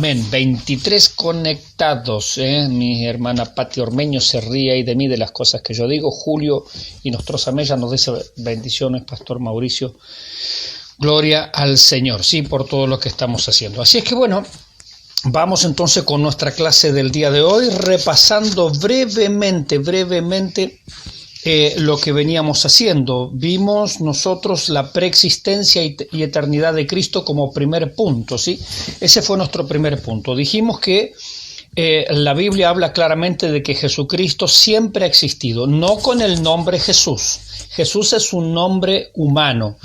amén. 23 conectados. Mi hermana Pati Ormeño se ríe ahí de mí, de las cosas que yo digo. Julio y Nostroza Mella nos dice bendiciones, Pastor Mauricio. Gloria al Señor, sí, por todo lo que estamos haciendo. Así es que bueno, vamos entonces con nuestra clase del día de hoy, repasando brevemente lo que veníamos haciendo. Vimos nosotros la preexistencia y eternidad de Cristo como primer punto, ¿sí? Ese fue nuestro primer punto. Dijimos que la Biblia habla claramente de que Jesucristo siempre ha existido, no con el nombre Jesús. Jesús es un nombre humano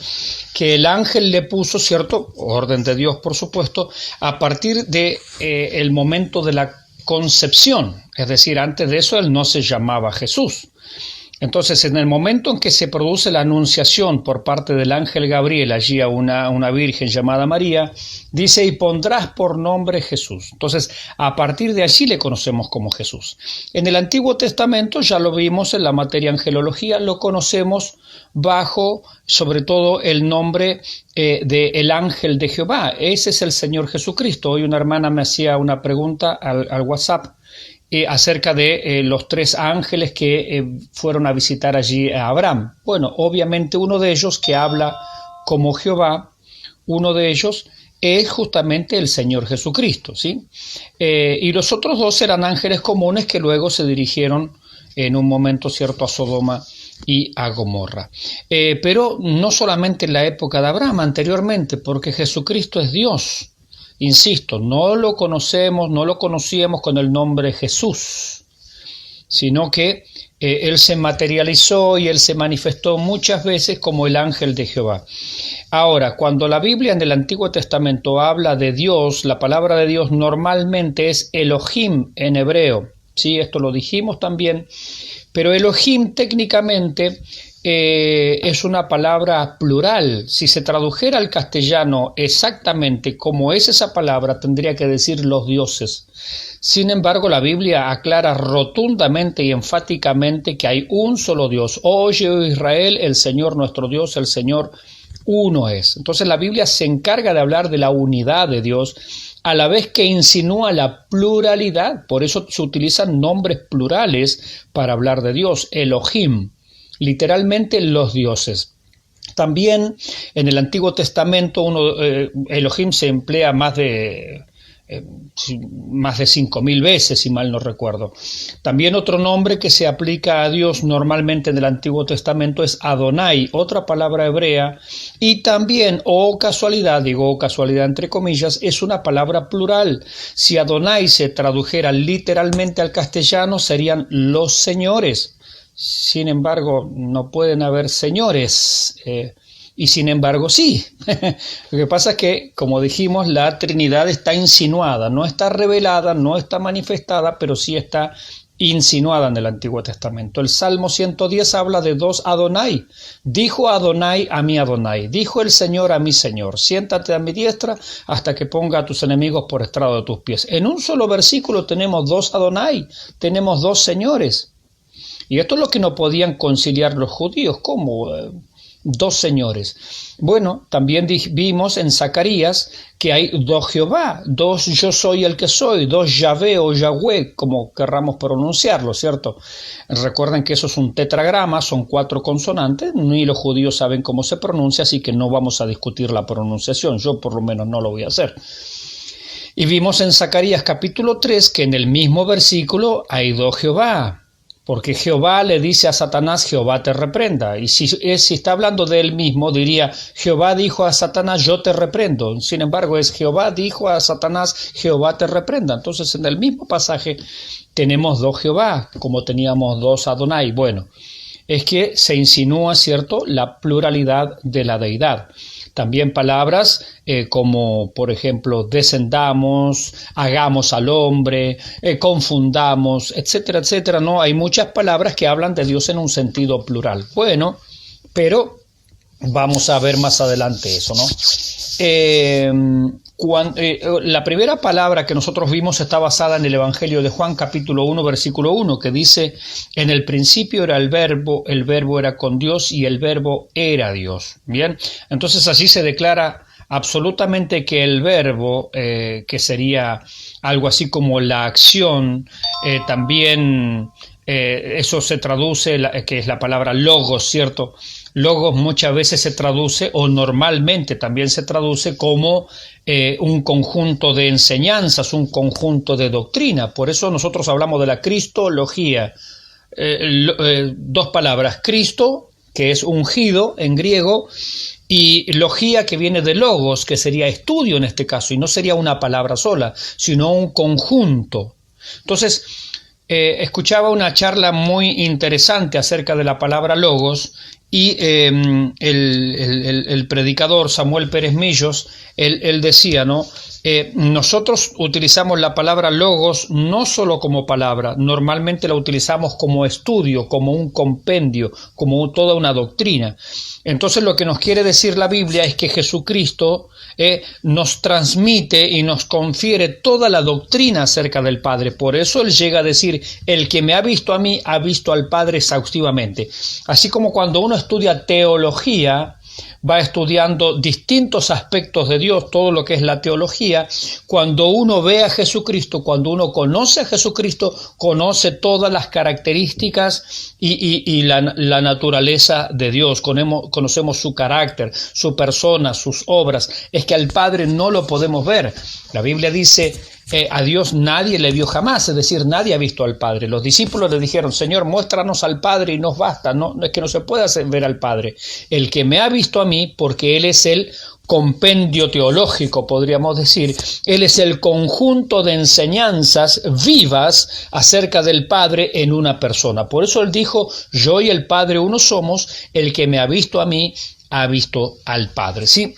que el ángel le puso, ¿cierto? Orden de Dios, por supuesto, a partir de el momento de la concepción. Es decir, antes de eso él no se llamaba Jesús. Entonces, en el momento en que se produce la anunciación por parte del ángel Gabriel allí a una virgen llamada María, dice, y pondrás por nombre Jesús. Entonces, a partir de allí le conocemos como Jesús. En el Antiguo Testamento, ya lo vimos en la materia angelología, lo conocemos bajo, sobre todo, el nombre del ángel de Jehová. Ese es el Señor Jesucristo. Hoy una hermana me hacía una pregunta al WhatsApp, acerca de los tres ángeles que fueron a visitar allí a Abraham. Bueno, obviamente uno de ellos que habla como Jehová, uno de ellos es justamente el Señor Jesucristo, ¿sí? Y los otros dos eran ángeles comunes que luego se dirigieron en un momento cierto a Sodoma y a Gomorra. Pero no solamente en la época de Abraham, anteriormente, porque Jesucristo es Dios. Insisto, no lo conocíamos con el nombre Jesús, sino que Él se materializó y Él se manifestó muchas veces como el ángel de Jehová. Ahora, cuando la Biblia en el Antiguo Testamento habla de Dios, la palabra de Dios normalmente es Elohim en hebreo. Sí, esto lo dijimos también, pero Elohim técnicamente es una palabra plural. Si se tradujera al castellano exactamente como es esa palabra, tendría que decir los dioses. Sin embargo, la Biblia aclara rotundamente y enfáticamente que hay un solo Dios. Oye, oh Israel, el Señor nuestro Dios, el Señor uno es. Entonces la Biblia se encarga de hablar de la unidad de Dios, a la vez que insinúa la pluralidad. Por eso se utilizan nombres plurales para hablar de Dios. Elohim, literalmente los dioses. También en el Antiguo Testamento Elohim se emplea más de 5.000 veces, si mal no recuerdo. También otro nombre que se aplica a Dios normalmente en el Antiguo Testamento es Adonai, otra palabra hebrea, y también, casualidad entre comillas, es una palabra plural. Si Adonai se tradujera literalmente al castellano, serían los señores. Sin embargo, no pueden haber señores, y sin embargo sí. Lo que pasa es que, como dijimos, la Trinidad está insinuada, no está revelada, no está manifestada, pero sí está insinuada en el Antiguo Testamento. El Salmo 110 habla de dos Adonai. Dijo Adonai a mi Adonai, dijo el Señor a mi Señor, siéntate a mi diestra hasta que ponga a tus enemigos por estrado de tus pies. En un solo versículo tenemos dos Adonai, tenemos dos señores. Y esto es lo que no podían conciliar los judíos, como dos señores. Bueno, también vimos en Zacarías que hay dos Jehová, dos yo soy el que soy, dos Yahvé o Yahweh, como querramos pronunciarlo, ¿cierto? Recuerden que eso es un tetragrama, son 4 consonantes, ni los judíos saben cómo se pronuncia, así que no vamos a discutir la pronunciación, yo por lo menos no lo voy a hacer. Y vimos en Zacarías capítulo 3 que en el mismo versículo hay dos Jehová, porque Jehová le dice a Satanás, Jehová te reprenda. Y si está hablando de él mismo, diría, Jehová dijo a Satanás, yo te reprendo. Sin embargo, es Jehová dijo a Satanás, Jehová te reprenda. Entonces, en el mismo pasaje tenemos dos Jehová, como teníamos dos Adonai. Bueno, es que se insinúa, ¿cierto?, la pluralidad de la deidad. También palabras como, por ejemplo, descendamos, hagamos al hombre, confundamos, etcétera, etcétera, ¿no? Hay muchas palabras que hablan de Dios en un sentido plural. Bueno, pero vamos a ver más adelante eso, ¿no? La primera palabra que nosotros vimos está basada en el Evangelio de Juan, capítulo 1, versículo 1, que dice, en el principio era el verbo era con Dios y el verbo era Dios. Bien, entonces así se declara absolutamente que el verbo, que sería algo así como la acción, también eso se traduce, que es la palabra logos, ¿cierto? Logos muchas veces se traduce, o normalmente también se traduce como un conjunto de enseñanzas, un conjunto de doctrina. Por eso nosotros hablamos de la cristología. Dos palabras, Cristo, que es ungido en griego, y logía, que viene de logos, que sería estudio en este caso, y no sería una palabra sola, sino un conjunto. Entonces, escuchaba una charla muy interesante acerca de la palabra logos, y el predicador Samuel Pérez Millos, él decía, ¿no? Nosotros utilizamos la palabra logos no solo como palabra, normalmente la utilizamos como estudio, como un compendio, como toda una doctrina. Entonces lo que nos quiere decir la Biblia es que Jesucristo nos transmite y nos confiere toda la doctrina acerca del Padre. Por eso Él llega a decir, el que me ha visto a mí, ha visto al Padre exhaustivamente. Así como cuando uno estudia teología, va estudiando distintos aspectos de Dios, todo lo que es la teología. Cuando uno ve a Jesucristo, cuando uno conoce a Jesucristo, conoce todas las características y la naturaleza de Dios. Conocemos su carácter, su persona, sus obras. Es que al Padre no lo podemos ver. La Biblia dice, a Dios nadie le vio jamás, es decir, nadie ha visto al Padre. Los discípulos le dijeron, Señor, muéstranos al Padre y nos basta. No, es que no se puede hacer ver al Padre. El que me ha visto a mí, porque Él es el compendio teológico, podríamos decir, Él es el conjunto de enseñanzas vivas acerca del Padre en una persona. Por eso Él dijo, yo y el Padre uno somos, el que me ha visto a mí, ha visto al Padre. ¿Sí?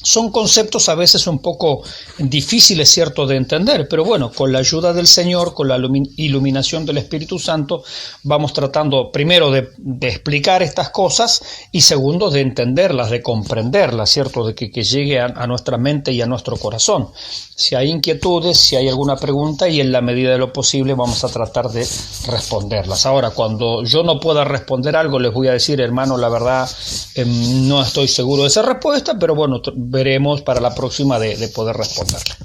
Son conceptos a veces un poco difíciles, ¿cierto?, de entender, pero bueno, con la ayuda del Señor, con la iluminación del Espíritu Santo, vamos tratando primero de explicar estas cosas y segundo de entenderlas, de comprenderlas, ¿cierto?, de que llegue a nuestra mente y a nuestro corazón. Si hay inquietudes, si hay alguna pregunta, y en la medida de lo posible vamos a tratar de responderlas. Ahora, cuando yo no pueda responder algo, les voy a decir, hermano, la verdad, no estoy seguro de esa respuesta, pero bueno, veremos para la próxima de poder responderla.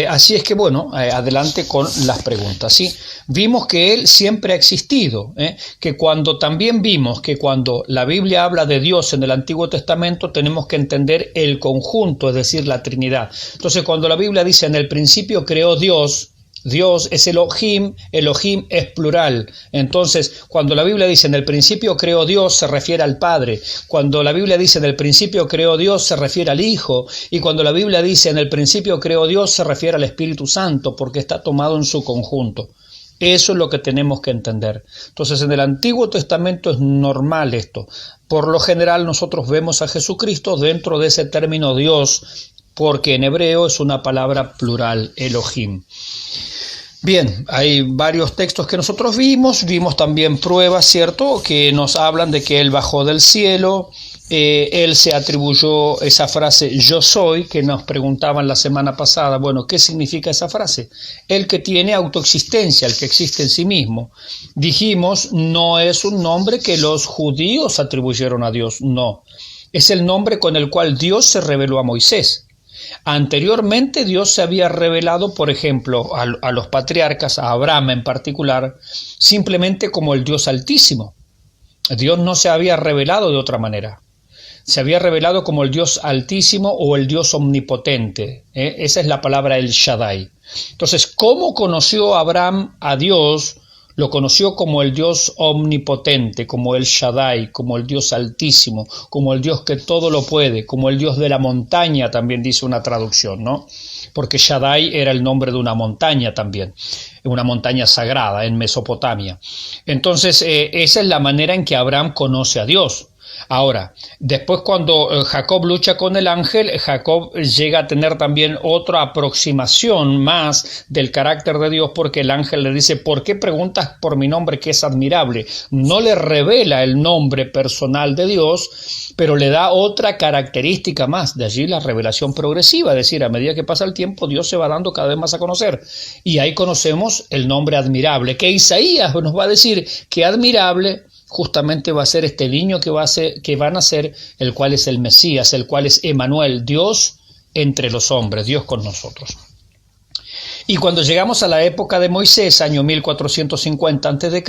Así es que bueno, adelante con las preguntas. ¿Sí? Vimos que Él siempre ha existido, que también vimos que cuando la Biblia habla de Dios en el Antiguo Testamento tenemos que entender el conjunto, es decir, la Trinidad. Entonces cuando la Biblia dice en el principio creó Dios, Dios es Elohim, Elohim es plural. Entonces, cuando la Biblia dice en el principio creó Dios, se refiere al Padre. Cuando la Biblia dice en el principio creó Dios, se refiere al Hijo. Y cuando la Biblia dice en el principio creó Dios, se refiere al Espíritu Santo, porque está tomado en su conjunto. Eso es lo que tenemos que entender. Entonces, en el Antiguo Testamento es normal esto. Por lo general, nosotros vemos a Jesucristo dentro de ese término Dios, porque en hebreo es una palabra plural, Elohim. Bien, hay varios textos que nosotros vimos también pruebas, ¿cierto?, que nos hablan de que Él bajó del cielo, Él se atribuyó esa frase yo soy, que nos preguntaban la semana pasada. Bueno, ¿qué significa esa frase? El que tiene autoexistencia, el que existe en sí mismo. Dijimos, no es un nombre que los judíos atribuyeron a Dios, no. Es el nombre con el cual Dios se reveló a Moisés. Anteriormente Dios se había revelado, por ejemplo, a los patriarcas, a Abraham en particular, simplemente como el Dios Altísimo. Dios no se había revelado de otra manera. Se había revelado como el Dios Altísimo o el Dios Omnipotente. Esa es la palabra El Shaddai. Entonces, ¿cómo conoció Abraham a Dios? Lo conoció como el Dios omnipotente, como el Shaddai, como el Dios altísimo, como el Dios que todo lo puede, como el Dios de la montaña, también dice una traducción, ¿no? Porque Shaddai era el nombre de una montaña también, una montaña sagrada en Mesopotamia. Entonces, esa es la manera en que Abraham conoce a Dios. Ahora, después cuando Jacob lucha con el ángel, Jacob llega a tener también otra aproximación más del carácter de Dios, porque el ángel le dice, ¿por qué preguntas por mi nombre que es admirable? No le revela el nombre personal de Dios, pero le da otra característica más. De allí la revelación progresiva, es decir, a medida que pasa el tiempo, Dios se va dando cada vez más a conocer. Y ahí conocemos el nombre admirable, que Isaías nos va a decir que admirable justamente va a ser este niño que va a nacer, el cual es el Mesías, el cual es Emmanuel, Dios entre los hombres, Dios con nosotros. Y cuando llegamos a la época de Moisés, año 1450 a.C.,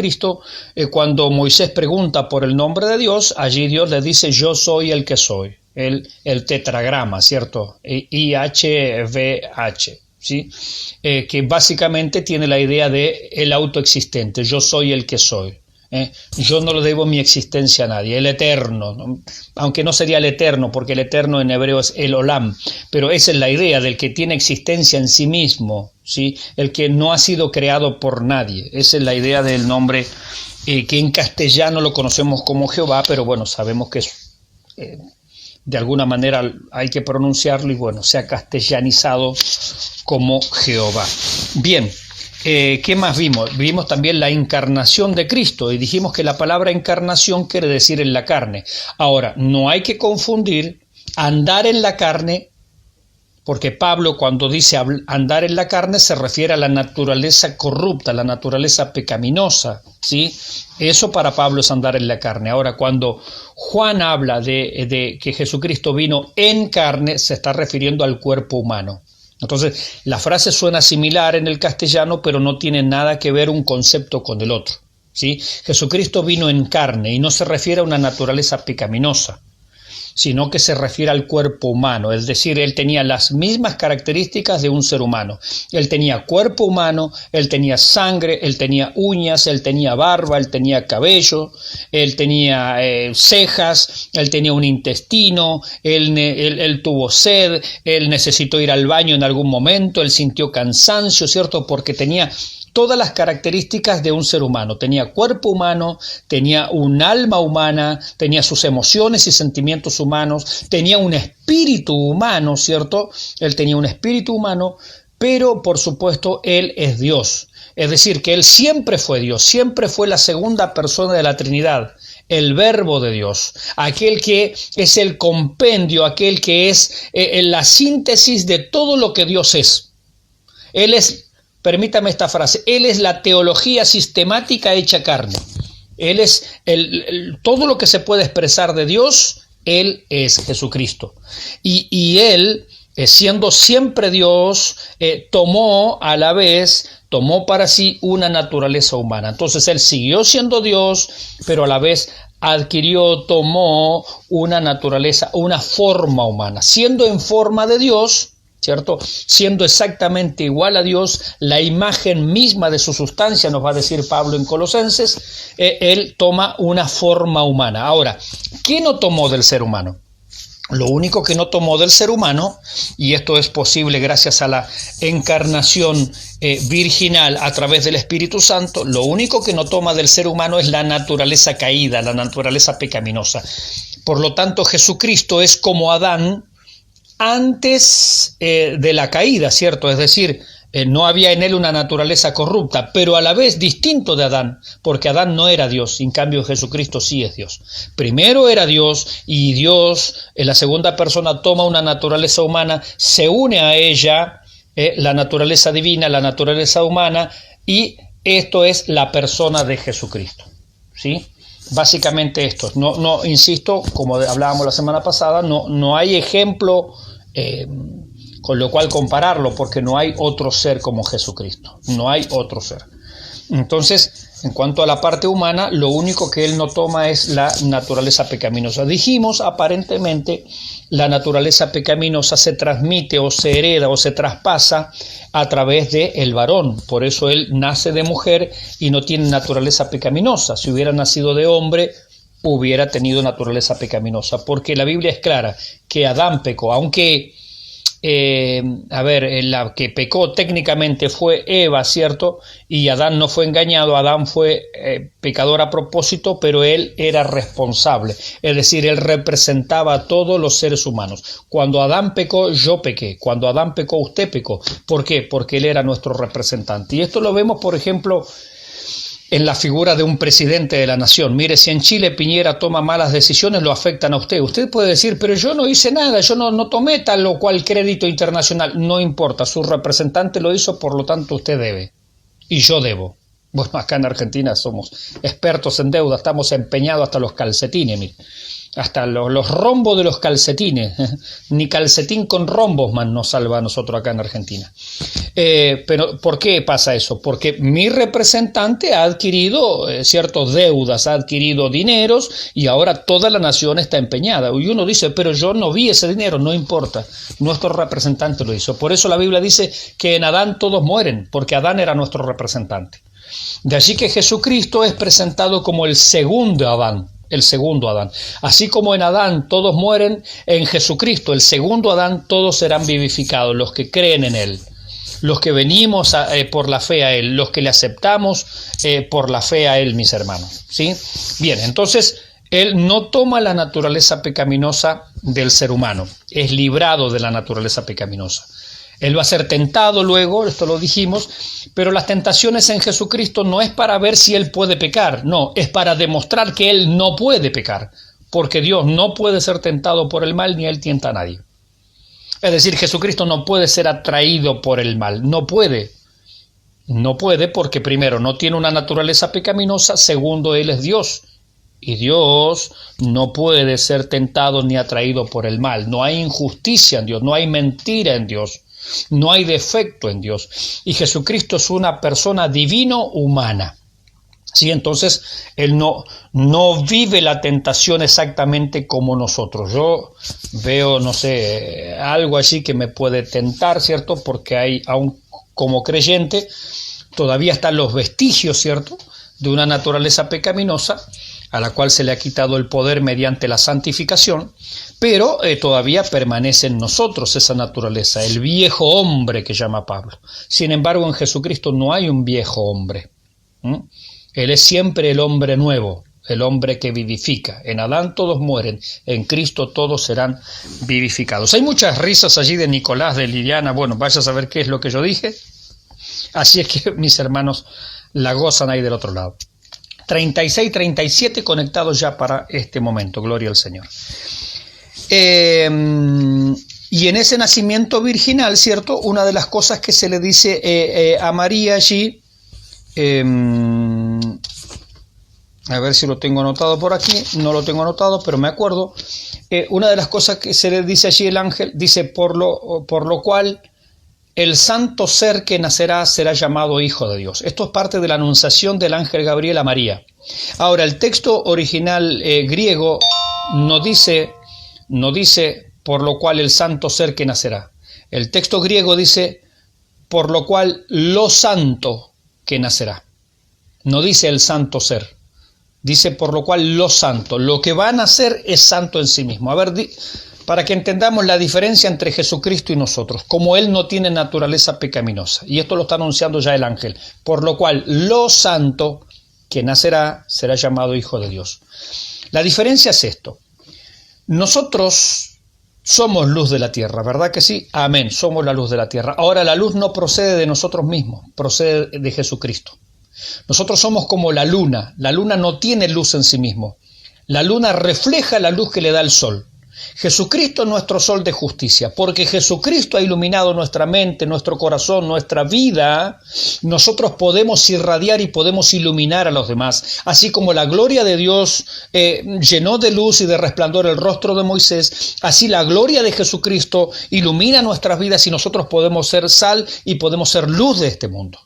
cuando Moisés pregunta por el nombre de Dios, allí Dios le dice: yo soy el que soy, el tetragrama, ¿cierto? IHVH, ¿sí? Que básicamente tiene la idea de el autoexistente, yo soy el que soy. Yo no le debo mi existencia a nadie, el eterno, ¿no? Aunque no sería el eterno, porque el eterno en hebreo es el olam, pero esa es la idea del que tiene existencia en sí mismo, ¿sí? El que no ha sido creado por nadie. Esa es la idea del nombre, que en castellano lo conocemos como Jehová, pero bueno, sabemos que es, de alguna manera hay que pronunciarlo y bueno, se ha castellanizado como Jehová. Bien. ¿Qué más vimos? Vimos también la encarnación de Cristo y dijimos que la palabra encarnación quiere decir en la carne. Ahora, no hay que confundir andar en la carne, porque Pablo cuando dice andar en la carne se refiere a la naturaleza corrupta, la naturaleza pecaminosa, ¿sí? Eso para Pablo es andar en la carne. Ahora, cuando Juan habla de que Jesucristo vino en carne, se está refiriendo al cuerpo humano. Entonces, la frase suena similar en el castellano, pero no tiene nada que ver un concepto con el otro, ¿sí? Jesucristo vino en carne y no se refiere a una naturaleza pecaminosa, sino que se refiere al cuerpo humano, es decir, él tenía las mismas características de un ser humano. Él tenía cuerpo humano, él tenía sangre, él tenía uñas, él tenía barba, él tenía cabello, él tenía cejas, él tenía un intestino, él tuvo sed, él necesitó ir al baño en algún momento, él sintió cansancio, ¿cierto? Porque tenía todas las características de un ser humano. Tenía cuerpo humano, tenía un alma humana, tenía sus emociones y sentimientos humanos, tenía un espíritu humano, ¿cierto? Él tenía un espíritu humano, pero por supuesto él es Dios. Es decir, que él siempre fue Dios, siempre fue la segunda persona de la Trinidad, el Verbo de Dios, aquel que es el compendio, aquel que es la síntesis de todo lo que Dios es. Él es, permítame esta frase, él es la teología sistemática hecha carne. Él es todo lo que se puede expresar de Dios, él es Jesucristo. Y él, siendo siempre Dios, tomó para sí una naturaleza humana. Entonces él siguió siendo Dios, pero a la vez tomó una naturaleza, una forma humana. Siendo en forma de Dios, ¿cierto? Siendo exactamente igual a Dios, la imagen misma de su sustancia, nos va a decir Pablo en Colosenses, él toma una forma humana. Ahora, ¿qué no tomó del ser humano? Lo único que no tomó del ser humano, y esto es posible gracias a la encarnación virginal a través del Espíritu Santo, lo único que no toma del ser humano es la naturaleza caída, la naturaleza pecaminosa. Por lo tanto, Jesucristo es como Adán antes de la caída, ¿cierto? Es decir, no había en él una naturaleza corrupta, pero a la vez distinto de Adán, porque Adán no era Dios, en cambio Jesucristo sí es Dios. Primero era Dios y Dios, en la segunda persona, toma una naturaleza humana, se une a ella, la naturaleza divina, la naturaleza humana, y esto es la persona de Jesucristo, ¿sí? Básicamente esto, no insisto, como hablábamos la semana pasada, no hay ejemplo con lo cual compararlo, porque no hay otro ser como Jesucristo, no hay otro ser. Entonces, en cuanto a la parte humana, lo único que él no toma es la naturaleza pecaminosa. Dijimos, aparentemente, la naturaleza pecaminosa se transmite o se hereda o se traspasa a través del varón. Por eso él nace de mujer y no tiene naturaleza pecaminosa. Si hubiera nacido de hombre, hubiera tenido naturaleza pecaminosa. Porque la Biblia es clara que Adán pecó, aunque la que pecó técnicamente fue Eva, ¿cierto? Y Adán no fue engañado, Adán fue pecador a propósito, pero él era responsable, es decir, él representaba a todos los seres humanos. Cuando Adán pecó, yo pequé, cuando Adán pecó, usted pecó. ¿Por qué? Porque él era nuestro representante. Y esto lo vemos, por ejemplo, en la figura de un presidente de la nación. Mire, si en Chile Piñera toma malas decisiones, lo afectan a usted. Usted puede decir, pero yo no hice nada, yo no tomé tal o cual crédito internacional. No importa, su representante lo hizo, por lo tanto usted debe. Y yo debo. Bueno, acá en Argentina somos expertos en deuda, estamos empeñados hasta los calcetines, mire. Hasta los rombos de los calcetines, ni calcetín con rombos más nos salva a nosotros acá en Argentina. Pero ¿por qué pasa eso? Porque mi representante ha adquirido ciertas deudas, ha adquirido dineros y ahora toda la nación está empeñada. Y uno dice, pero yo no vi ese dinero, no importa, nuestro representante lo hizo. Por eso la Biblia dice que en Adán todos mueren, porque Adán era nuestro representante. De allí que Jesucristo es presentado como el segundo Adán. El segundo Adán. Así como en Adán todos mueren, en Jesucristo, el segundo Adán, todos serán vivificados, los que creen en Él, los que venimos por la fe a Él, los que le aceptamos por la fe a Él, mis hermanos. ¿Sí? Bien, entonces Él no toma la naturaleza pecaminosa del ser humano, es librado de la naturaleza pecaminosa. Él va a ser tentado luego, esto lo dijimos, pero las tentaciones en Jesucristo no es para ver si Él puede pecar, no, es para demostrar que Él no puede pecar, porque Dios no puede ser tentado por el mal ni Él tienta a nadie. Es decir, Jesucristo no puede ser atraído por el mal, no puede porque primero no tiene una naturaleza pecaminosa, segundo Él es Dios. Y Dios no puede ser tentado ni atraído por el mal, no hay injusticia en Dios, no hay mentira en Dios. No hay defecto en Dios. Y Jesucristo es una persona divino-humana. ¿Sí? Entonces, Él no vive la tentación exactamente como nosotros. Yo veo, no sé, algo allí que me puede tentar, ¿cierto? Porque hay, aún como creyente, todavía están los vestigios, ¿cierto?, de una naturaleza pecaminosa, a la cual se le ha quitado el poder mediante la santificación, pero todavía permanece en nosotros esa naturaleza, el viejo hombre que llama Pablo. Sin embargo, en Jesucristo no hay un viejo hombre. Él es siempre el hombre nuevo, el hombre que vivifica. En Adán todos mueren, en Cristo todos serán vivificados. Hay muchas risas allí de Nicolás, de Liliana, bueno, vaya a saber qué es lo que yo dije. Así es que mis hermanos la gozan ahí del otro lado. 36, 37 conectados ya para este momento, gloria al Señor. Y en ese nacimiento virginal, ¿cierto? Una de las cosas que se le dice a María allí, a ver si lo tengo anotado por aquí, no lo tengo anotado, pero me acuerdo, una de las cosas que se le dice allí el ángel, dice, por lo cual el santo ser que nacerá será llamado Hijo de Dios. Esto es parte de la anunciación del ángel Gabriel a María. Ahora, el texto original griego no dice por lo cual el santo ser que nacerá. El texto griego dice por lo cual lo santo que nacerá. No dice el santo ser. Dice por lo cual lo santo. Lo que va a nacer es santo en sí mismo. A ver, para que entendamos la diferencia entre Jesucristo y nosotros, como Él no tiene naturaleza pecaminosa. Y esto lo está anunciando ya el ángel. Por lo cual lo santo que nacerá será llamado Hijo de Dios. La diferencia es esto. Nosotros somos luz de la tierra, ¿verdad que sí? Amén, somos la luz de la tierra. Ahora, la luz no procede de nosotros mismos, procede de Jesucristo. Nosotros somos como la luna no tiene luz en sí mismo. La luna refleja la luz que le da el sol. Jesucristo es nuestro sol de justicia, porque Jesucristo ha iluminado nuestra mente, nuestro corazón, nuestra vida. Nosotros podemos irradiar y podemos iluminar a los demás, así como la gloria de Dios llenó de luz y de resplandor el rostro de Moisés, así la gloria de Jesucristo ilumina nuestras vidas y nosotros podemos ser sal y podemos ser luz de este mundo,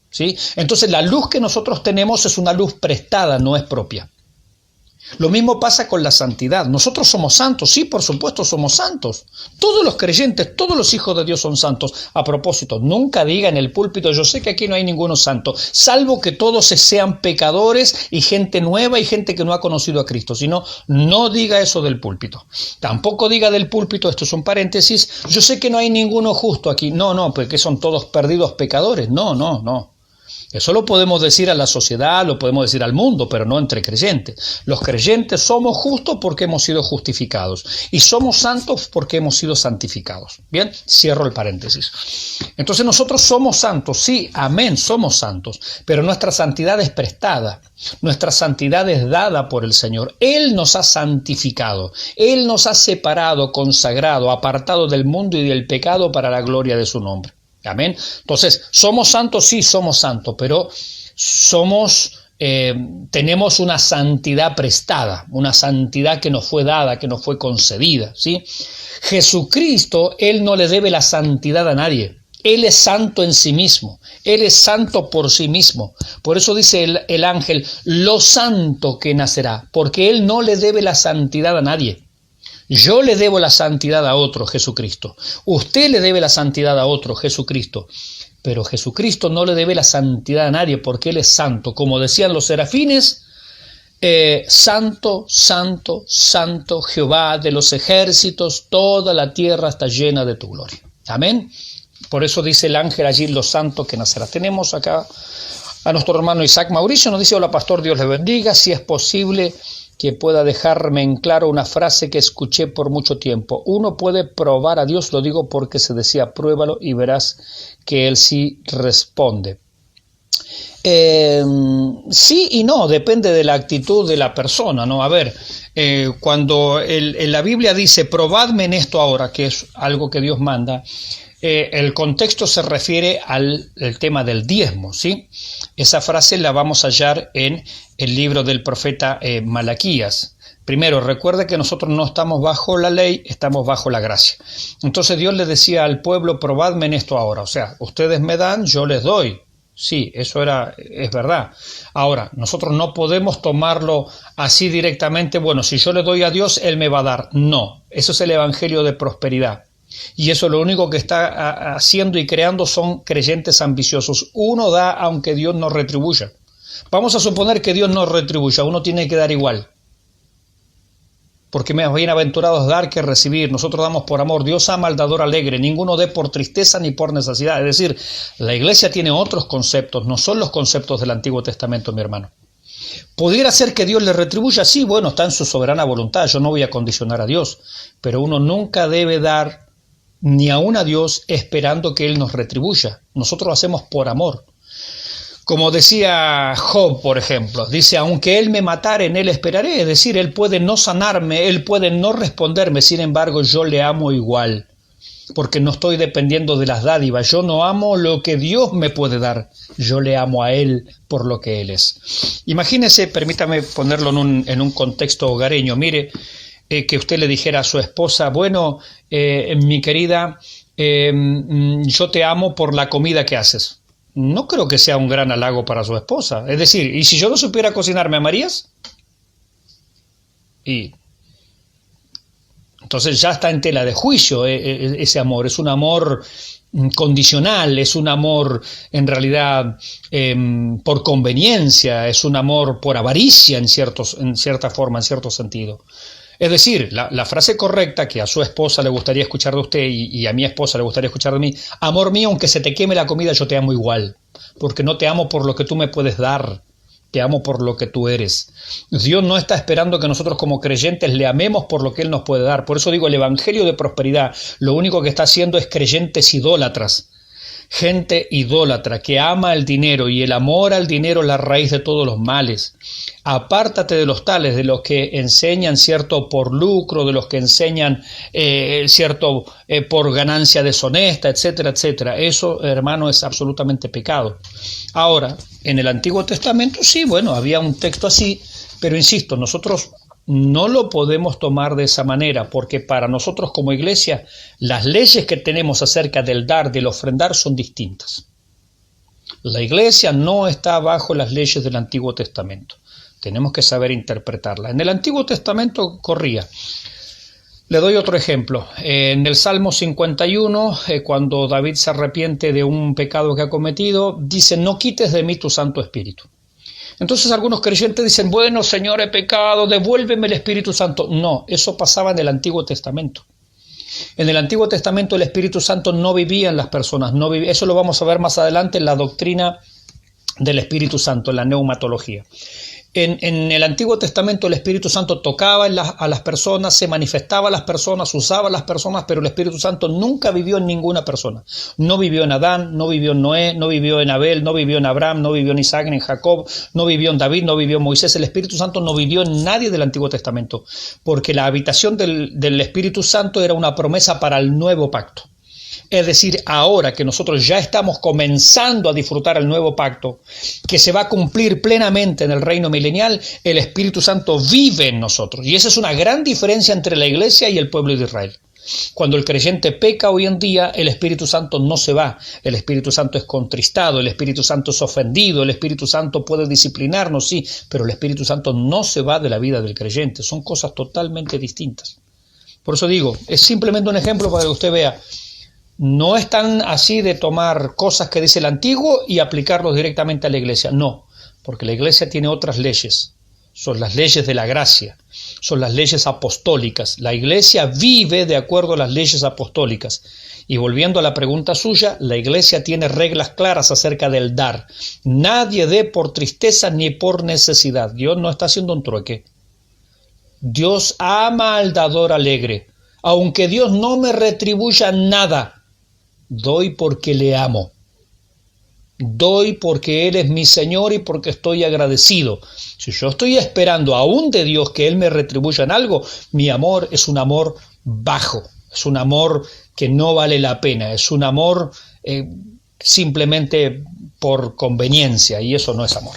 ¿sí? Entonces la luz que nosotros tenemos es una luz prestada, no es propia. Lo mismo pasa con la santidad. Nosotros somos santos, sí, por supuesto somos santos. Todos los creyentes, todos los hijos de Dios son santos. A propósito, nunca diga en el púlpito, yo sé que aquí no hay ninguno santo, salvo que todos sean pecadores y gente nueva y gente que no ha conocido a Cristo. Si no, no diga eso del púlpito. Tampoco diga del púlpito, esto es un paréntesis, yo sé que no hay ninguno justo aquí. No, porque son todos perdidos pecadores. No. Eso lo podemos decir a la sociedad, lo podemos decir al mundo, pero no entre creyentes. Los creyentes somos justos porque hemos sido justificados y somos santos porque hemos sido santificados. Bien, cierro el paréntesis. Entonces nosotros somos santos, sí, amén, somos santos, pero nuestra santidad es prestada, nuestra santidad es dada por el Señor. Él nos ha santificado, Él nos ha separado, consagrado, apartado del mundo y del pecado para la gloria de su nombre. Amén. Entonces, ¿somos santos? Sí, somos santos, pero tenemos una santidad prestada, una santidad que nos fue dada, que nos fue concedida, ¿sí? Jesucristo, Él no le debe la santidad a nadie. Él es santo en sí mismo, Él es santo por sí mismo. Por eso dice el ángel, lo santo que nacerá, porque Él no le debe la santidad a nadie. Yo le debo la santidad a otro, Jesucristo. Usted le debe la santidad a otro, Jesucristo. Pero Jesucristo no le debe la santidad a nadie, porque Él es santo. Como decían los serafines, santo, santo, santo, Jehová de los ejércitos, toda la tierra está llena de tu gloria. Amén. Por eso dice el ángel allí, lo santo que nacerá. Tenemos acá a nuestro hermano Isaac Mauricio, nos dice, hola pastor, Dios le bendiga, si es posible que pueda dejarme en claro una frase que escuché por mucho tiempo. Uno puede probar a Dios, lo digo porque se decía, pruébalo y verás que Él sí responde. Sí y no, depende de la actitud de la persona, ¿no? A ver, cuando en la Biblia dice, probadme en esto ahora, que es algo que Dios manda, el contexto se refiere al tema del diezmo, ¿sí? Esa frase la vamos a hallar en el libro del profeta Malaquías. Primero, recuerde que nosotros no estamos bajo la ley, estamos bajo la gracia. Entonces Dios le decía al pueblo, probadme en esto ahora. O sea, ustedes me dan, yo les doy. Sí, eso es verdad. Ahora, nosotros no podemos tomarlo así directamente. Bueno, si yo le doy a Dios, Él me va a dar. No, eso es el evangelio de prosperidad. Y eso lo único que está haciendo y creando son creyentes ambiciosos. Uno da aunque Dios no retribuya. Vamos a suponer que Dios no retribuya, uno tiene que dar igual. Porque más bienaventurado es dar que recibir. Nosotros damos por amor. Dios ama al dador alegre. Ninguno dé por tristeza ni por necesidad. Es decir, la iglesia tiene otros conceptos, no son los conceptos del Antiguo Testamento, mi hermano. ¿Pudiera ser que Dios le retribuya? Sí, bueno, está en su soberana voluntad. Yo no voy a condicionar a Dios. Pero uno nunca debe dar ni aun a Dios esperando que Él nos retribuya. Nosotros lo hacemos por amor. Como decía Job, por ejemplo, dice, aunque Él me matare, en Él esperaré. Es decir, Él puede no sanarme, Él puede no responderme, sin embargo, yo le amo igual, porque no estoy dependiendo de las dádivas. Yo no amo lo que Dios me puede dar, yo le amo a Él por lo que Él es. Imagínese, permítame ponerlo en un contexto hogareño, mire, que usted le dijera a su esposa, bueno, mi querida, yo te amo por la comida que haces. No creo que sea un gran halago para su esposa. Es decir, ¿y si yo no supiera cocinar, me amarías? Y entonces ya está en tela de juicio ese amor. Es un amor condicional, es un amor en realidad por conveniencia, es un amor por avaricia en cierta forma, en cierto sentido. Es decir, la frase correcta que a su esposa le gustaría escuchar de usted y a mi esposa le gustaría escuchar de mí, amor mío, aunque se te queme la comida, yo te amo igual, porque no te amo por lo que tú me puedes dar, te amo por lo que tú eres. Dios no está esperando que nosotros como creyentes le amemos por lo que Él nos puede dar. Por eso digo, el evangelio de prosperidad lo único que está haciendo es creyentes idólatras. Gente idólatra que ama el dinero, y el amor al dinero es la raíz de todos los males. Apártate de los tales, de los que enseñan cierto por lucro, de los que enseñan cierto por ganancia deshonesta, etcétera, etcétera. Eso, hermano, es absolutamente pecado. Ahora, en el Antiguo Testamento sí, bueno, había un texto así, pero insisto, nosotros no lo podemos tomar de esa manera, porque para nosotros como iglesia las leyes que tenemos acerca del dar, del ofrendar, son distintas. La iglesia no está bajo las leyes del Antiguo Testamento. Tenemos que saber interpretarla. En el Antiguo Testamento corría. Le doy otro ejemplo. En el Salmo 51, cuando David se arrepiente de un pecado que ha cometido, dice, no quites de mí tu Santo Espíritu. Entonces algunos creyentes dicen, bueno, Señor, he pecado, devuélveme el Espíritu Santo. No, eso pasaba en el Antiguo Testamento. En el Antiguo Testamento el Espíritu Santo no vivía en las personas. Eso lo vamos a ver más adelante en la doctrina del Espíritu Santo, en la neumatología. En el Antiguo Testamento el Espíritu Santo tocaba a las personas, se manifestaba a las personas, usaba a las personas, pero el Espíritu Santo nunca vivió en ninguna persona. No vivió en Adán, no vivió en Noé, no vivió en Abel, no vivió en Abraham, no vivió en Isaac, ni en Jacob, no vivió en David, no vivió en Moisés. El Espíritu Santo no vivió en nadie del Antiguo Testamento, porque la habitación del Espíritu Santo era una promesa para el nuevo pacto. es decir, ahora que nosotros ya estamos comenzando a disfrutar el nuevo pacto, que se va a cumplir plenamente en el reino milenial, el Espíritu Santo vive en nosotros. Y esa es una gran diferencia entre la iglesia y el pueblo de Israel. Cuando el creyente peca hoy en día, el Espíritu Santo no se va, el Espíritu Santo es contristado, el Espíritu Santo es ofendido, el Espíritu Santo puede disciplinarnos, sí, pero el Espíritu Santo no se va de la vida del creyente, son cosas totalmente distintas. Por eso digo, es simplemente un ejemplo para que usted vea, no es tan así de tomar cosas que dice el Antiguo y aplicarlos directamente a la iglesia, no, porque la iglesia tiene otras leyes. Son las leyes de la gracia, son las leyes apostólicas. La iglesia vive de acuerdo a las leyes apostólicas. Y volviendo a la pregunta suya, la iglesia tiene reglas claras acerca del dar. Nadie dé por tristeza ni por necesidad. Dios no está haciendo un trueque. Dios ama al dador alegre. Aunque Dios no me retribuya nada, doy porque le amo. Doy porque Él es mi Señor y porque estoy agradecido. Si yo estoy esperando aún de Dios que Él me retribuya en algo, mi amor es un amor bajo, es un amor que no vale la pena, es un amor simplemente por conveniencia, y eso no es amor.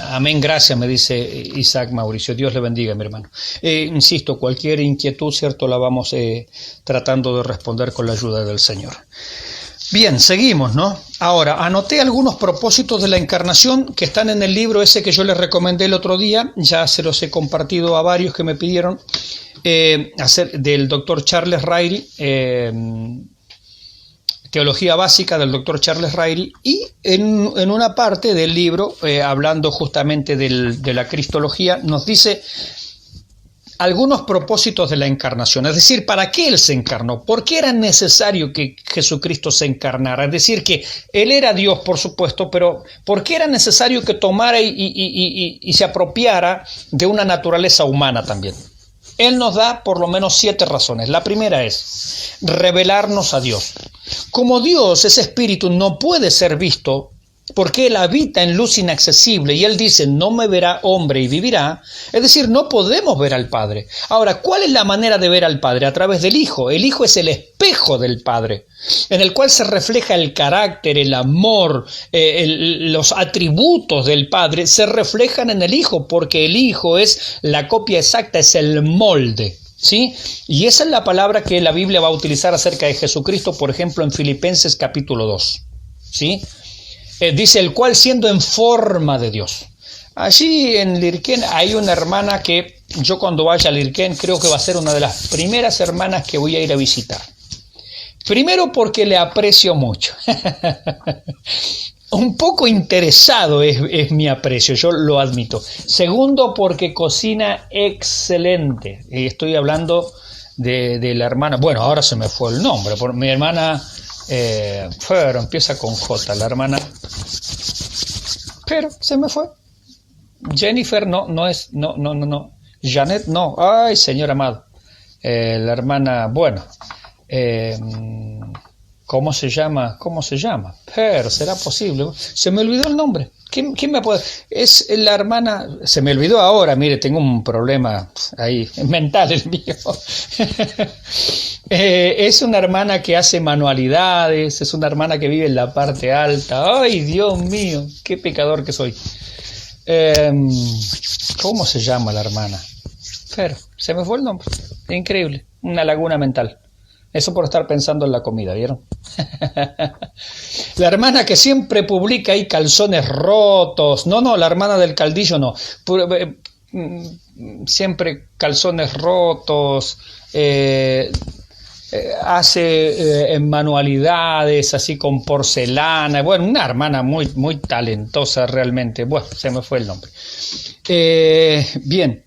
Amén, gracias, me dice Isaac Mauricio. Dios le bendiga, mi hermano. Insisto, cualquier inquietud, cierto, la vamos tratando de responder con la ayuda del Señor. Bien, seguimos, ¿no? Ahora, anoté algunos propósitos de la encarnación que están en el libro ese que yo les recomendé el otro día, ya se los he compartido a varios que me pidieron, del doctor Charles Ryrie, Teología Básica del doctor Charles Ryrie, y en una parte del libro, hablando justamente de la cristología, nos dice algunos propósitos de la encarnación, es decir, ¿para qué Él se encarnó? ¿Por qué era necesario que Jesucristo se encarnara? Es decir, que Él era Dios, por supuesto, pero ¿por qué era necesario que tomara y se apropiara de una naturaleza humana también? Él nos da por lo menos 7 razones. La primera es revelarnos a Dios. Como Dios, ese espíritu, no puede ser visto, porque Él habita en luz inaccesible y Él dice, no me verá hombre y vivirá, es decir, no podemos ver al Padre. Ahora, ¿cuál es la manera de ver al Padre? A través del Hijo. El Hijo es el espejo del Padre, en el cual se refleja el carácter, el amor, los atributos del Padre, se reflejan en el Hijo, porque el Hijo es la copia exacta, es el molde. ¿Sí? Y esa es la palabra que la Biblia va a utilizar acerca de Jesucristo, por ejemplo, en Filipenses capítulo 2. ¿Sí? Dice, el cual siendo en forma de Dios. Allí en Lirquén hay una hermana que yo cuando vaya a Lirquén creo que va a ser una de las primeras hermanas que voy a ir a visitar. Primero porque le aprecio mucho. Un poco interesado es mi aprecio, yo lo admito. Segundo porque cocina excelente. Estoy hablando de la hermana, bueno, ahora se me fue el nombre, por mi hermana... pero empieza con J, la hermana, pero se me fue. Jennifer no Janet no, ay Señor amado, la hermana, bueno, ¿cómo se llama? Pero será posible, se me olvidó el nombre. ¿Quién me puede? Es la hermana, se me olvidó ahora, mire, tengo un problema ahí, mental el mío. Es una hermana que hace manualidades, es una hermana que vive en la parte alta. ¡Ay, Dios mío! ¡Qué pecador que soy! ¿Cómo se llama la hermana? Pero, se me fue el nombre. Increíble, una laguna mental. Eso por estar pensando en la comida, ¿vieron? La hermana que siempre publica ahí calzones rotos. No, la hermana del caldillo no. Siempre calzones rotos. Hace manualidades así con porcelana. Bueno, una hermana muy, muy talentosa realmente. Bueno, se me fue el nombre. Bien.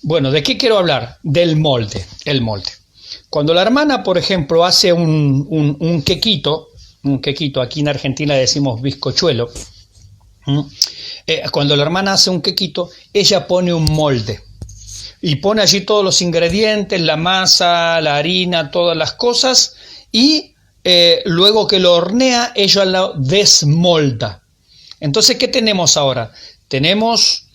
Bueno, ¿de qué quiero hablar? Del molde. El molde. Cuando la hermana, por ejemplo, hace un quequito, aquí en Argentina decimos bizcochuelo, cuando la hermana hace un quequito, ella pone un molde y pone allí todos los ingredientes, la masa, la harina, todas las cosas, y luego que lo hornea, ella lo desmolda. Entonces, ¿qué tenemos ahora? Tenemos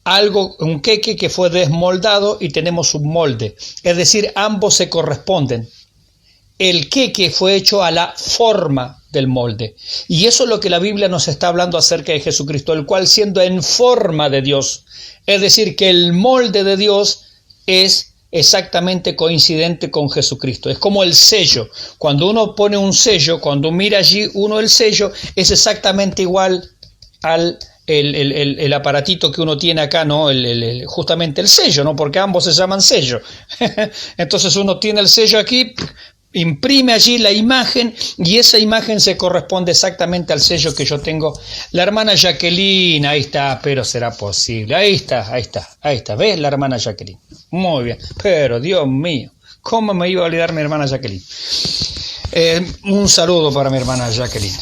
algo, un queque que fue desmoldado y tenemos un molde. Es decir, ambos se corresponden. El queque fue hecho a la forma del molde. Y eso es lo que la Biblia nos está hablando acerca de Jesucristo, el cual siendo en forma de Dios, es decir, que el molde de Dios es exactamente coincidente con Jesucristo. Es como el sello. Cuando uno pone un sello, cuando mira allí uno el sello, es exactamente igual al el aparatito que uno tiene acá, ¿no? Justamente el sello, ¿no? Porque ambos se llaman sello. Entonces uno tiene el sello aquí, imprime allí la imagen y esa imagen se corresponde exactamente al sello que yo tengo. La hermana Jacqueline, ahí está, pero será posible. Ahí está. ¿Ves? La hermana Jacqueline. Muy bien. Pero Dios mío, ¿cómo me iba a olvidar mi hermana Jacqueline? Un saludo para mi hermana Jacqueline.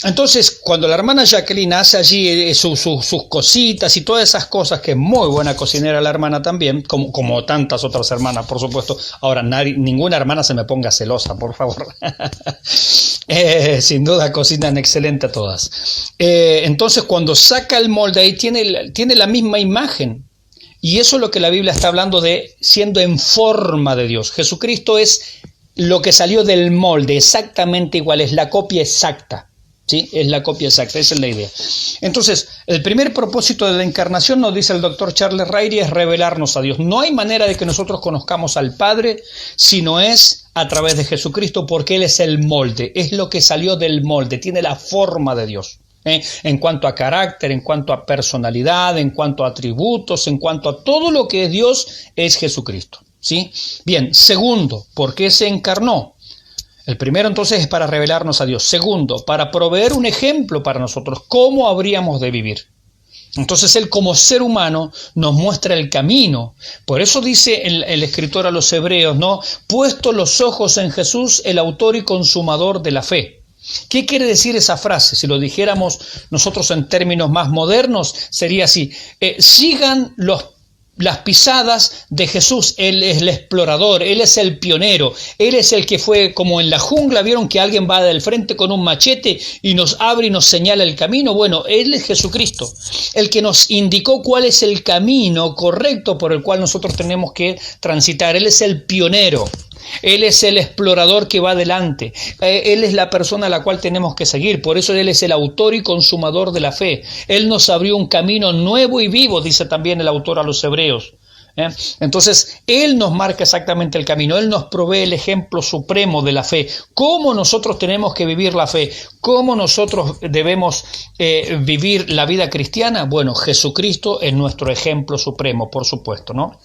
Entonces, cuando la hermana Jacqueline hace allí sus cositas y todas esas cosas, que es muy buena cocinera la hermana también, como tantas otras hermanas, por supuesto. Ahora, ninguna hermana se me ponga celosa, por favor. Sin duda cocinan excelente todas. Entonces, cuando saca el molde ahí, tiene la misma imagen. Y eso es lo que la Biblia está hablando de siendo en forma de Dios. Jesucristo es lo que salió del molde, exactamente igual, es la copia exacta, ¿sí? Es la copia exacta, esa es la idea. Entonces, el primer propósito de la encarnación, nos dice el doctor Charles Ryrie, es revelarnos a Dios. No hay manera de que nosotros conozcamos al Padre si no es a través de Jesucristo, porque Él es el molde, es lo que salió del molde, tiene la forma de Dios. En cuanto a carácter, en cuanto a personalidad, en cuanto a atributos, en cuanto a todo lo que es Dios, es Jesucristo. ¿Sí? Bien, segundo, ¿por qué se encarnó? El primero entonces es para revelarnos a Dios. Segundo, para proveer un ejemplo para nosotros, cómo habríamos de vivir. Entonces Él como ser humano nos muestra el camino. Por eso dice el escritor a los hebreos, ¿no? Puesto los ojos en Jesús, el autor y consumador de la fe. ¿Qué quiere decir esa frase? Si lo dijéramos nosotros en términos más modernos, sería así. Sigan las pisadas de Jesús. Él es el explorador, Él es el pionero, Él es el que fue como en la jungla, vieron que alguien va del frente con un machete y nos abre y nos señala el camino. Bueno, Él es Jesucristo, el que nos indicó cuál es el camino correcto por el cual nosotros tenemos que transitar. Él es el pionero. Él es el explorador que va adelante. Él es la persona a la cual tenemos que seguir. Por eso Él es el autor y consumador de la fe. Él nos abrió un camino nuevo y vivo, dice también el autor a los hebreos. Entonces, Él nos marca exactamente el camino. Él nos provee el ejemplo supremo de la fe. ¿Cómo nosotros tenemos que vivir la fe? ¿Cómo nosotros debemos vivir la vida cristiana? Bueno, Jesucristo es nuestro ejemplo supremo, por supuesto, ¿no?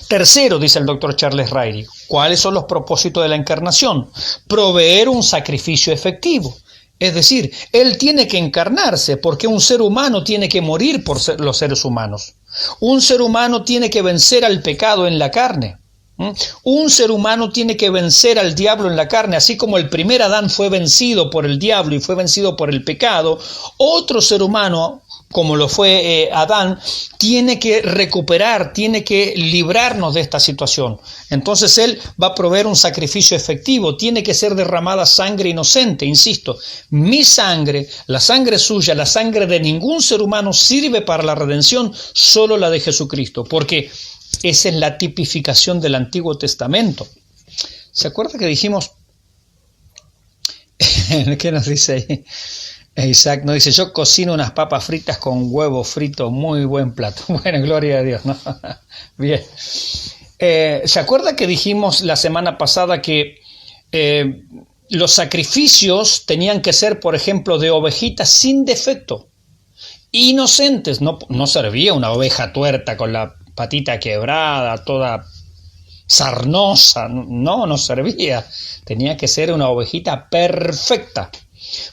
Tercero, dice el doctor Charles Ryrie, ¿cuáles son los propósitos de la encarnación? Proveer un sacrificio efectivo. Es decir, Él tiene que encarnarse porque un ser humano tiene que morir por los seres humanos. Un ser humano tiene que vencer al pecado en la carne. Un ser humano tiene que vencer al diablo en la carne, así como el primer Adán fue vencido por el diablo y fue vencido por el pecado. Otro ser humano, como lo fue Adán, tiene que recuperar, tiene que librarnos de esta situación. Entonces Él va a proveer un sacrificio efectivo, tiene que ser derramada sangre inocente, insisto. Mi sangre, la sangre suya, la sangre de ningún ser humano sirve para la redención, solo la de Jesucristo, porque esa es la tipificación del Antiguo Testamento. ¿Se acuerda que dijimos? ¿Qué nos dice ahí? Isaac nos dice, yo cocino unas papas fritas con huevo frito, muy buen plato. Bueno, gloria a Dios, ¿no? Bien. ¿Se acuerda que dijimos la semana pasada que los sacrificios tenían que ser, por ejemplo, de ovejitas sin defecto, inocentes? No servía una oveja tuerta con la patita quebrada, toda sarnosa, no servía. Tenía que ser una ovejita perfecta,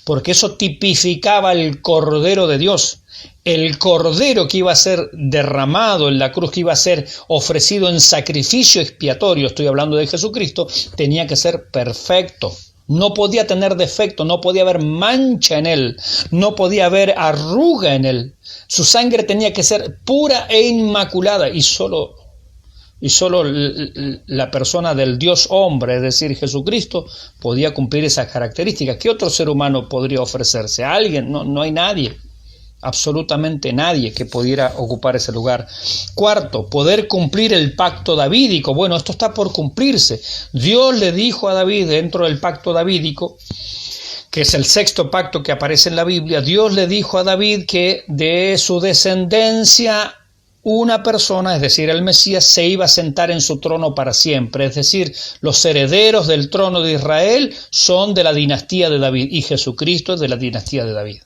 porque eso tipificaba el Cordero de Dios, el Cordero que iba a ser derramado en la cruz, que iba a ser ofrecido en sacrificio expiatorio. Estoy hablando de Jesucristo. Tenía que ser perfecto. No podía tener defecto, no podía haber mancha en Él, no podía haber arruga en Él. Su sangre tenía que ser pura e inmaculada, y solo la persona del Dios hombre, es decir, Jesucristo, podía cumplir esas características. ¿Qué otro ser humano podría ofrecerse? ¿A alguien? No hay nadie. absolutamente nadie que pudiera ocupar ese lugar. Cuarto, poder cumplir el pacto davídico. Bueno, esto está por cumplirse. Dios le dijo a David, dentro del pacto davídico, que es el sexto pacto que aparece en la Biblia, Dios le dijo a David que de su descendencia una persona, es decir, el Mesías, se iba a sentar en su trono para siempre. Es decir, los herederos del trono de Israel son de la dinastía de David y Jesucristo es de la dinastía de David.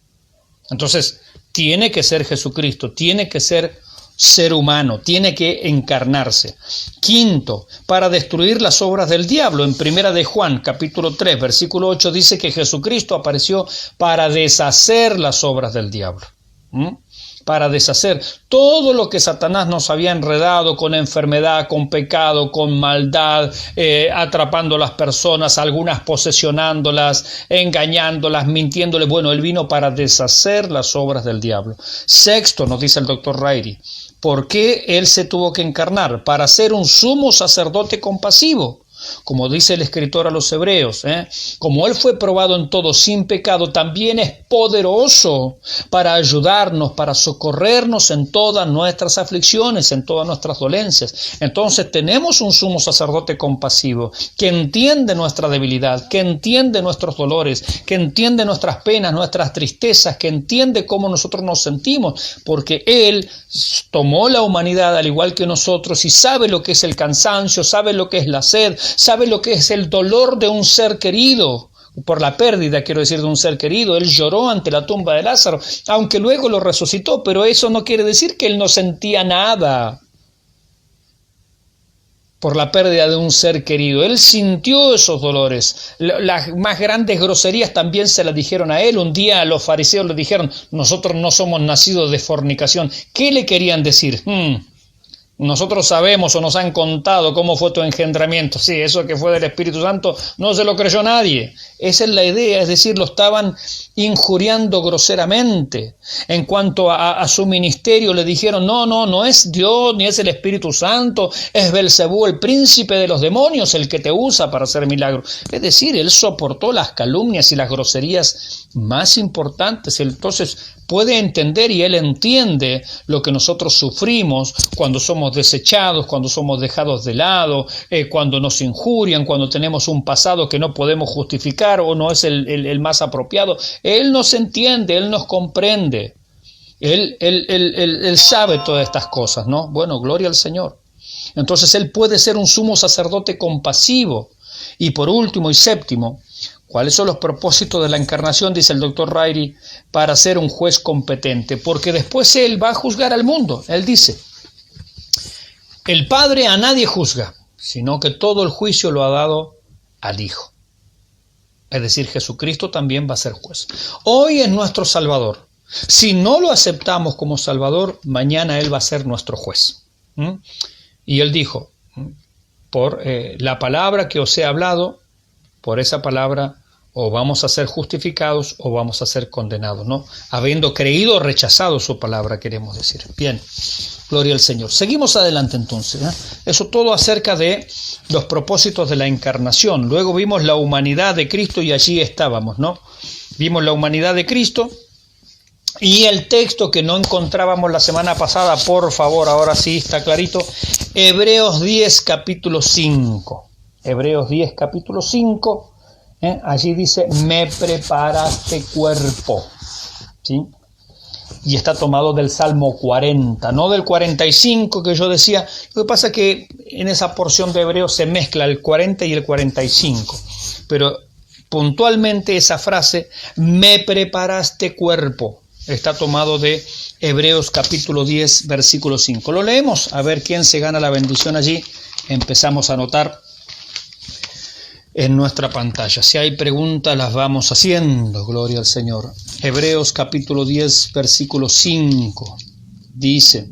Entonces, tiene que ser Jesucristo, tiene que ser humano, tiene que encarnarse. Quinto, para destruir las obras del diablo. En Primera de Juan, capítulo 3, versículo 8, dice que Jesucristo apareció para deshacer las obras del diablo. Para deshacer todo lo que Satanás nos había enredado con enfermedad, con pecado, con maldad, atrapando a las personas, algunas posesionándolas, engañándolas, mintiéndoles. Bueno, Él vino para deshacer las obras del diablo. Sexto, nos dice el doctor Rairi, ¿por qué Él se tuvo que encarnar? Para ser un sumo sacerdote compasivo. Como dice el escritor a los hebreos, como Él fue probado en todo sin pecado, también es poderoso para ayudarnos, para socorrernos en todas nuestras aflicciones, en todas nuestras dolencias. Entonces tenemos un sumo sacerdote compasivo que entiende nuestra debilidad, que entiende nuestros dolores, que entiende nuestras penas, nuestras tristezas, que entiende cómo nosotros nos sentimos, porque Él tomó la humanidad al igual que nosotros y sabe lo que es el cansancio, sabe lo que es la sed, sabe lo que es el dolor de un ser querido, por la pérdida, quiero decir, de un ser querido. Él lloró ante la tumba de Lázaro, aunque luego lo resucitó, pero eso no quiere decir que Él no sentía nada por la pérdida de un ser querido. Él sintió esos dolores. Las más grandes groserías también se las dijeron a Él. Un día a los fariseos le dijeron, nosotros no somos nacidos de fornicación. ¿Qué le querían decir? Nosotros sabemos o nos han contado cómo fue tu engendramiento. Sí, eso que fue del Espíritu Santo no se lo creyó nadie. Esa es la idea, es decir, lo estaban injuriando groseramente. En cuanto a su ministerio, le dijeron, no es Dios ni es el Espíritu Santo, es Belcebú, el príncipe de los demonios, el que te usa para hacer milagros. Es decir, Él soportó las calumnias y las groserías más importantes. Entonces puede entender y Él entiende lo que nosotros sufrimos cuando somos desechados, cuando somos dejados de lado, cuando nos injurian, cuando tenemos un pasado que no podemos justificar o no es el más apropiado. Él nos entiende, Él nos comprende. Él sabe todas estas cosas, ¿no? Bueno, gloria al Señor. Entonces Él puede ser un sumo sacerdote compasivo. Y por último y séptimo, ¿cuáles son los propósitos de la encarnación? Dice el doctor Rairi, para ser un juez competente, porque después Él va a juzgar al mundo. Él dice, el Padre a nadie juzga, sino que todo el juicio lo ha dado al Hijo. Es decir, Jesucristo también va a ser juez. Hoy es nuestro Salvador. Si no lo aceptamos como Salvador, mañana Él va a ser nuestro juez. Y Él dijo, por la palabra que os he hablado, por esa palabra o vamos a ser justificados o vamos a ser condenados, ¿no? Habiendo creído o rechazado su palabra, queremos decir. Bien, gloria al Señor. Seguimos adelante entonces, Eso todo acerca de los propósitos de la encarnación. Luego vimos la humanidad de Cristo y allí estábamos, ¿no? Vimos la humanidad de Cristo y el texto que no encontrábamos la semana pasada, por favor, ahora sí está clarito, Hebreos 10, capítulo 5. Hebreos 10, capítulo 5. Allí dice, me preparaste cuerpo, ¿sí? Y está tomado del Salmo 40, no del 45 que yo decía. Lo que pasa es que en esa porción de Hebreos se mezcla el 40 y el 45. Pero puntualmente esa frase, me preparaste cuerpo, está tomado de Hebreos capítulo 10, versículo 5. Lo leemos, a ver quién se gana la bendición allí. Empezamos a anotar en nuestra pantalla. Si hay preguntas, las vamos haciendo. Gloria al Señor. Hebreos capítulo 10, versículo 5. Dice,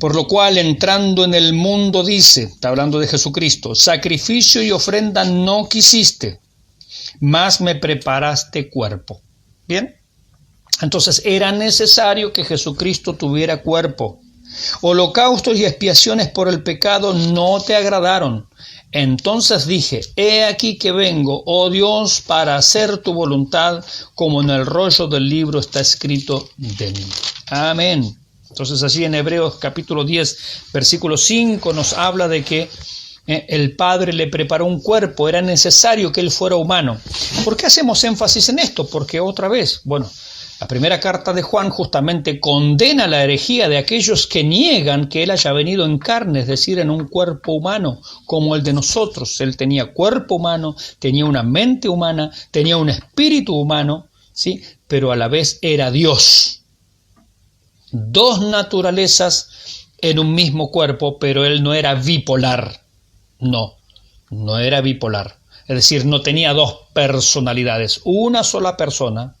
por lo cual entrando en el mundo, dice, está hablando de Jesucristo, sacrificio y ofrenda no quisiste, mas me preparaste cuerpo. Bien. Entonces era necesario que Jesucristo tuviera cuerpo. Holocaustos y expiaciones por el pecado no te agradaron. Entonces dije, he aquí que vengo, oh Dios, para hacer tu voluntad, como en el rollo del libro está escrito de mí. Amén. Entonces allí en Hebreos capítulo 10, versículo 5 nos habla de que el Padre le preparó un cuerpo, era necesario que él fuera humano. ¿Por qué hacemos énfasis en esto? Porque otra vez, la primera carta de Juan justamente condena la herejía de aquellos que niegan que él haya venido en carne, es decir, en un cuerpo humano como el de nosotros. Él tenía cuerpo humano, tenía una mente humana, tenía un espíritu humano, ¿sí? Pero a la vez era Dios. Dos naturalezas en un mismo cuerpo, pero él no era bipolar. No era bipolar. Es decir, no tenía dos personalidades, una sola persona.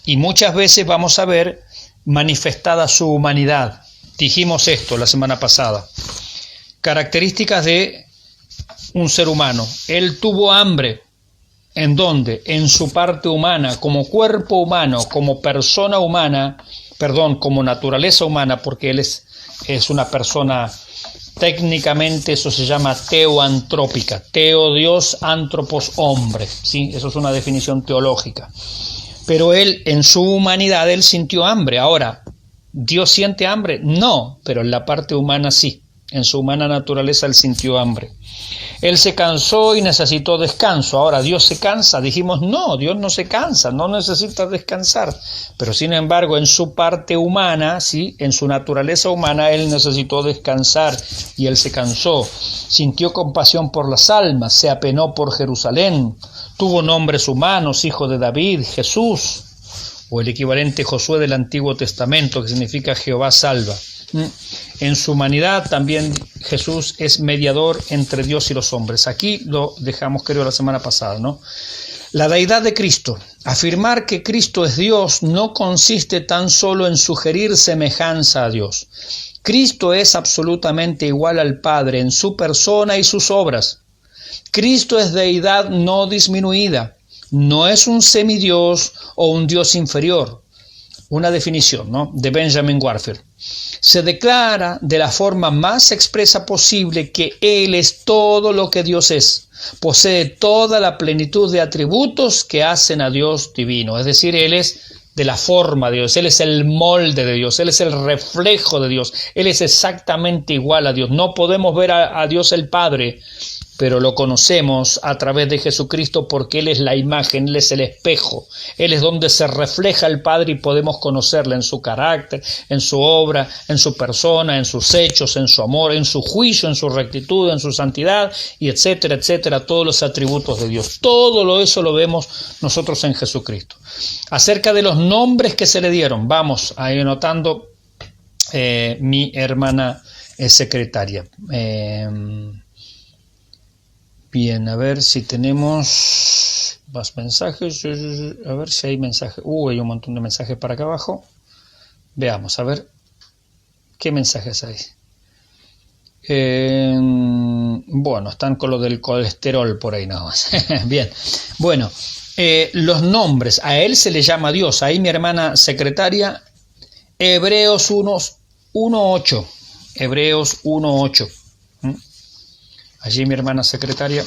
Y muchas veces vamos a ver manifestada su humanidad. Dijimos esto la semana pasada. Características de un ser humano. Él tuvo hambre. ¿En dónde? En su parte humana, como cuerpo humano, como persona humana, como naturaleza humana, porque él es una persona. Técnicamente eso se llama teoantrópica, teo Dios, antropos hombre, ¿sí? Eso es una definición teológica. Pero él, en su humanidad, él sintió hambre. Ahora, ¿Dios siente hambre? No, pero en la parte humana sí. En su humana naturaleza él sintió hambre. Él se cansó y necesitó descanso. Ahora, ¿Dios se cansa? Dijimos, no, Dios no se cansa, no necesita descansar. Pero sin embargo, en su parte humana, ¿sí? En su naturaleza humana, él necesitó descansar y él se cansó. Sintió compasión por las almas, se apenó por Jerusalén. Tuvo nombres humanos, hijo de David, Jesús, o el equivalente Josué del Antiguo Testamento, que significa Jehová salva. En su humanidad también Jesús es mediador entre Dios y los hombres. Aquí lo dejamos, creo, la semana pasada, ¿no? La deidad de Cristo. Afirmar que Cristo es Dios no consiste tan solo en sugerir semejanza a Dios. Cristo es absolutamente igual al Padre en su persona y sus obras. Cristo es deidad no disminuida. No es un semidios o un Dios inferior. Una definición, ¿no?, de Benjamin Warfield. Se declara de la forma más expresa posible que Él es todo lo que Dios es. Posee toda la plenitud de atributos que hacen a Dios divino. Es decir, Él es de la forma de Dios, Él es el molde de Dios, Él es el reflejo de Dios, Él es exactamente igual a Dios. No podemos ver a Dios el Padre, pero lo conocemos a través de Jesucristo porque Él es la imagen, Él es el espejo, Él es donde se refleja el Padre y podemos conocerle en su carácter, en su obra, en su persona, en sus hechos, en su amor, en su juicio, en su rectitud, en su santidad, y etcétera, etcétera, todos los atributos de Dios. Todo eso lo vemos nosotros en Jesucristo. Acerca de los nombres que se le dieron, vamos ahí anotando mi hermana secretaria. Bien, a ver si tenemos más mensajes. A ver si hay mensajes. Hay un montón de mensajes para acá abajo. Veamos, a ver qué mensajes hay. Bueno, están con lo del colesterol por ahí nada más. Bien, bueno, los nombres. A él se le llama Dios. Ahí mi hermana secretaria. Hebreos 1:8. Hebreos 1:8. Allí mi hermana secretaria,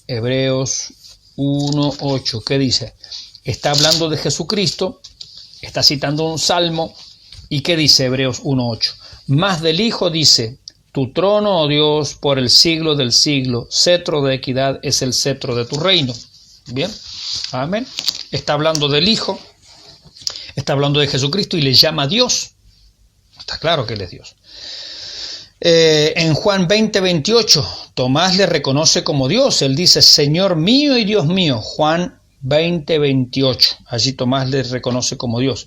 Hebreos 1:8, ¿qué dice? Está hablando de Jesucristo, está citando un salmo, ¿y qué dice Hebreos 1:8? Más del Hijo dice, tu trono, oh Dios, por el siglo del siglo, cetro de equidad es el cetro de tu reino. Bien, amén. Está hablando del Hijo, está hablando de Jesucristo y le llama Dios. Está claro que Él es Dios. En Juan 20:28, Tomás le reconoce como Dios. Él dice, Señor mío y Dios mío. Juan 20:28. Allí Tomás le reconoce como Dios.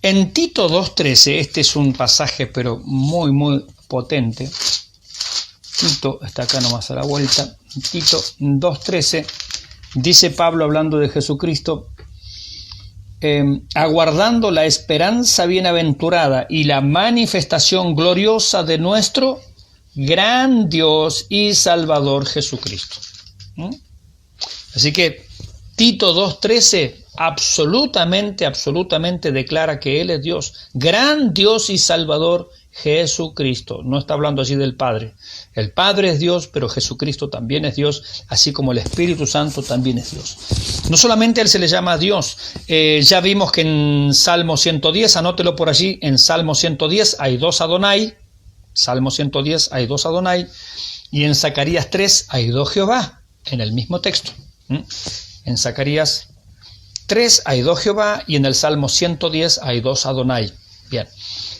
En Tito 2:13, este es un pasaje pero muy, muy potente. Tito, está acá nomás a la vuelta. Tito 2:13, dice Pablo hablando de Jesucristo, aguardando la esperanza bienaventurada y la manifestación gloriosa de nuestro gran Dios y Salvador Jesucristo. Así que Tito 2:13 absolutamente declara que Él es Dios, gran Dios y Salvador Jesucristo. No está hablando allí del Padre. El Padre es Dios, pero Jesucristo también es Dios, así como el Espíritu Santo también es Dios. No solamente a Él se le llama Dios, ya vimos que en Salmo 110, anótelo por allí, en Salmo 110 hay dos Adonai, Salmo 110 hay dos Adonai, y en Zacarías 3 hay dos Jehová, en el mismo texto. En Zacarías 3 hay dos Jehová, y en el Salmo 110 hay dos Adonai. Bien.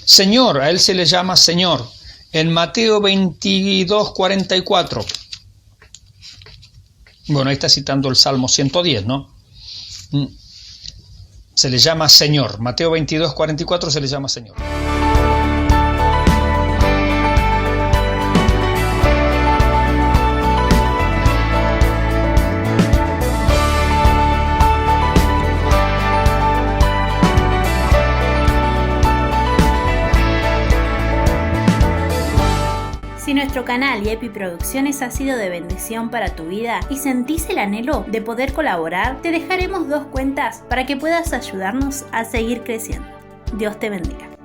Señor, a Él se le llama Señor. En Mateo 22, 44. Bueno, ahí está citando el Salmo 110, ¿no? Se le llama Señor. Mateo 22, 44 se le llama Señor. Si nuestro canal y Epi Producciones ha sido de bendición para tu vida y sentís el anhelo de poder colaborar, te dejaremos 2 cuentas para que puedas ayudarnos a seguir creciendo. Dios te bendiga.